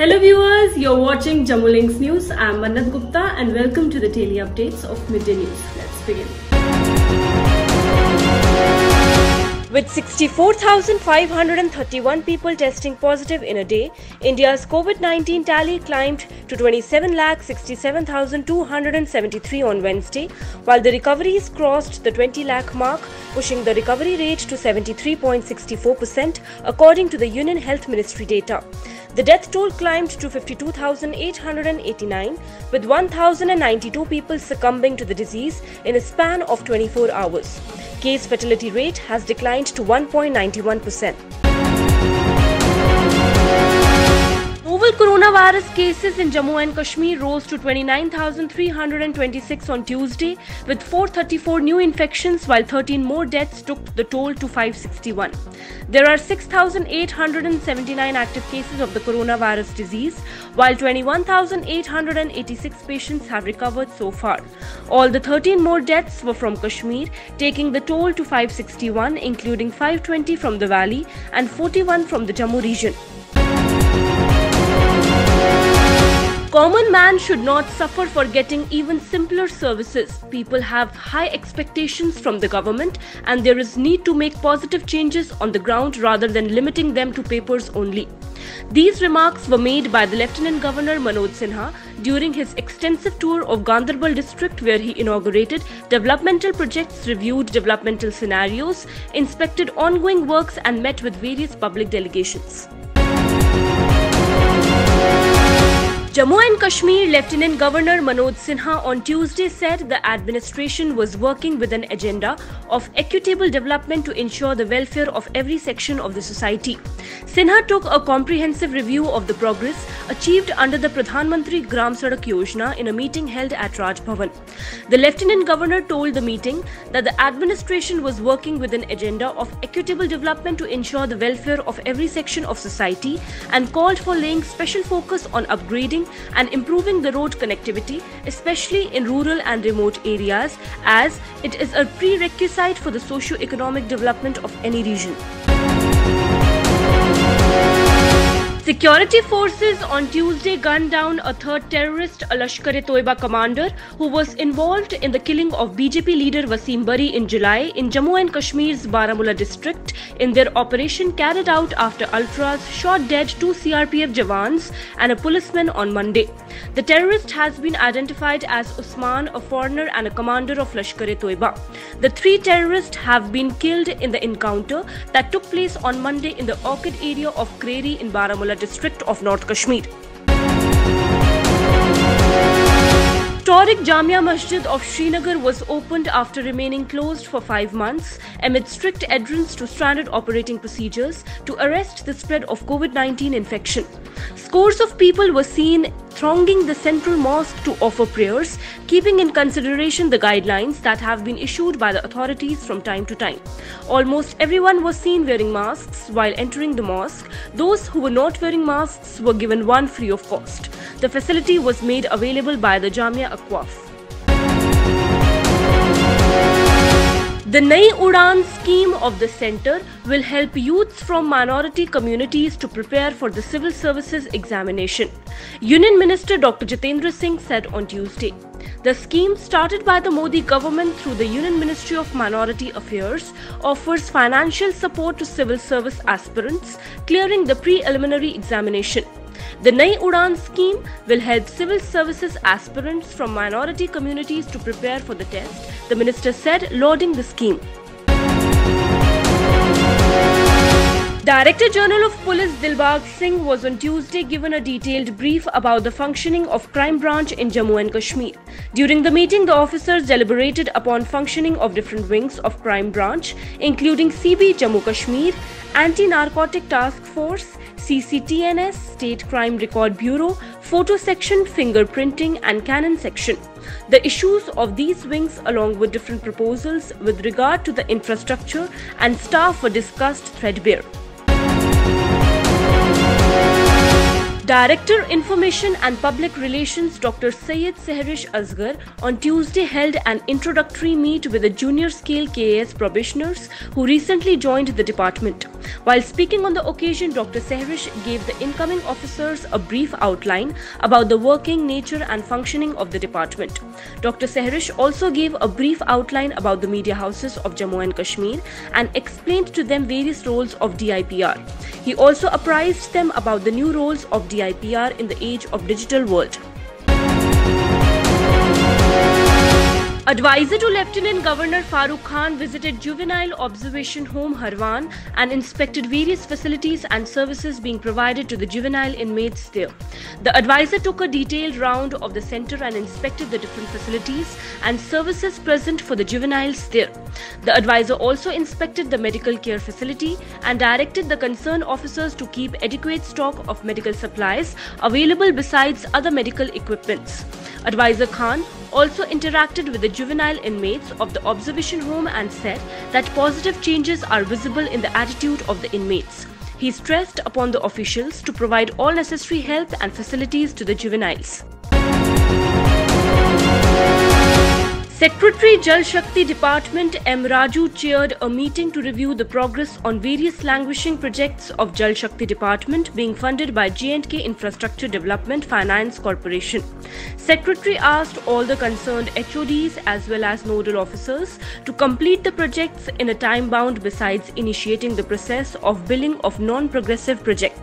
Hello viewers, you're watching Jammu Links News. I'm Mannat Gupta and welcome to the daily updates of Midday News. Let's begin. With 64,531 people testing positive in a day, India's COVID-19 tally climbed to 27,67,273 on Wednesday, while the recoveries crossed the 20 lakh mark, pushing the recovery rate to 73.64%, according to the Union Health Ministry data. The death toll climbed to 52,889, with 1,092 people succumbing to the disease in a span of 24 hours. Case fatality rate has declined to 1.91%. Novel coronavirus cases in Jammu and Kashmir rose to 29,326 on Tuesday, with 434 new infections, while 13 more deaths took the toll to 561. There are 6,879 active cases of the coronavirus disease, while 21,886 patients have recovered so far. All the 13 more deaths were from Kashmir, taking the toll to 561, including 520 from the valley and 41 from the Jammu region. Common man should not suffer for getting even simpler services. People have high expectations from the government and there is need to make positive changes on the ground rather than limiting them to papers only. These remarks were made by the Lieutenant Governor Manoj Sinha during his extensive tour of Gandarbal district, where he inaugurated developmental projects, reviewed developmental scenarios, inspected ongoing works and met with various public delegations. Jammu and Kashmir Lieutenant Governor Manoj Sinha on Tuesday said the administration was working with an agenda of equitable development to ensure the welfare of every section of the society. Sinha took a comprehensive review of the progress achieved under the Pradhan Mantri Gram Sadak Yojana in a meeting held at Raj Bhavan. The Lieutenant Governor told the meeting that the administration was working with an agenda of equitable development to ensure the welfare of every section of society and called for laying special focus on upgrading and improving the road connectivity, especially in rural and remote areas, as it is a prerequisite for the socio-economic development of any region. Security forces on Tuesday gunned down a third terrorist, a Lashkar-e-Toiba commander, who was involved in the killing of BJP leader Wasim Bari in July in Jammu and Kashmir's Baramulla district in their operation carried out after Ultras shot dead 2 CRPF jawans and a policeman on Monday. The terrorist has been identified as Usman, a foreigner and a commander of Lashkar-e-Toiba. The 3 terrorists have been killed in the encounter that took place on Monday in the Orchid area of Kreri in Baramulla district of North Kashmir. Historic Jamia Masjid of Srinagar was opened after remaining closed for 5 months amid strict adherence to standard operating procedures to arrest the spread of COVID-19 infection. Scores of people were seen thronging the central mosque to offer prayers, keeping in consideration the guidelines that have been issued by the authorities from time to time. Almost everyone was seen wearing masks while entering the mosque. Those who were not wearing masks were given one free of cost. The facility was made available by the Jamia Aqwaf. The Nai Udaan scheme of the centre will help youths from minority communities to prepare for the civil services examination, Union Minister Dr. Jitendra Singh said on Tuesday. The scheme, started by the Modi government through the Union Ministry of Minority Affairs, offers financial support to civil service aspirants clearing the preliminary examination. The Nai Udaan scheme will help civil services aspirants from minority communities to prepare for the test, the minister said, lauding the scheme. Director General of Police Dilbag Singh was on Tuesday given a detailed brief about the functioning of Crime Branch in Jammu and Kashmir. During the meeting, the officers deliberated upon functioning of different wings of Crime Branch, including CB Jammu Kashmir, Anti-Narcotic Task Force, CCTNS, State Crime Record Bureau, Photo Section, Fingerprinting and Canon Section. The issues of these wings along with different proposals with regard to the infrastructure and staff were discussed threadbare. Director Information and Public Relations Dr. Syed Sehrish Asgar on Tuesday held an introductory meet with the junior scale KAS probationers who recently joined the department. While speaking on the occasion, Dr. Sehrish gave the incoming officers a brief outline about the working nature and functioning of the department. Dr. Sehrish also gave a brief outline about the media houses of Jammu and Kashmir and explained to them various roles of DIPR. He also apprised them about the new roles of DIPR in the age of digital world. Advisor to Lieutenant Governor Farooq Khan visited Juvenile Observation Home Harwan and inspected various facilities and services being provided to the juvenile inmates there. The advisor took a detailed round of the center and inspected the different facilities and services present for the juveniles there. The advisor also inspected the medical care facility and directed the concerned officers to keep adequate stock of medical supplies available besides other medical equipments. Advisor Khan also interacted with the juvenile inmates of the observation home and said that positive changes are visible in the attitude of the inmates. He stressed upon the officials to provide all necessary help and facilities to the juveniles. Secretary Jal Shakti Department M. Raju chaired a meeting to review the progress on various languishing projects of Jal Shakti Department being funded by J&K Infrastructure Development Finance Corporation. Secretary asked all the concerned HODs as well as nodal officers to complete the projects in a time bound besides initiating the process of billing of non-progressive projects.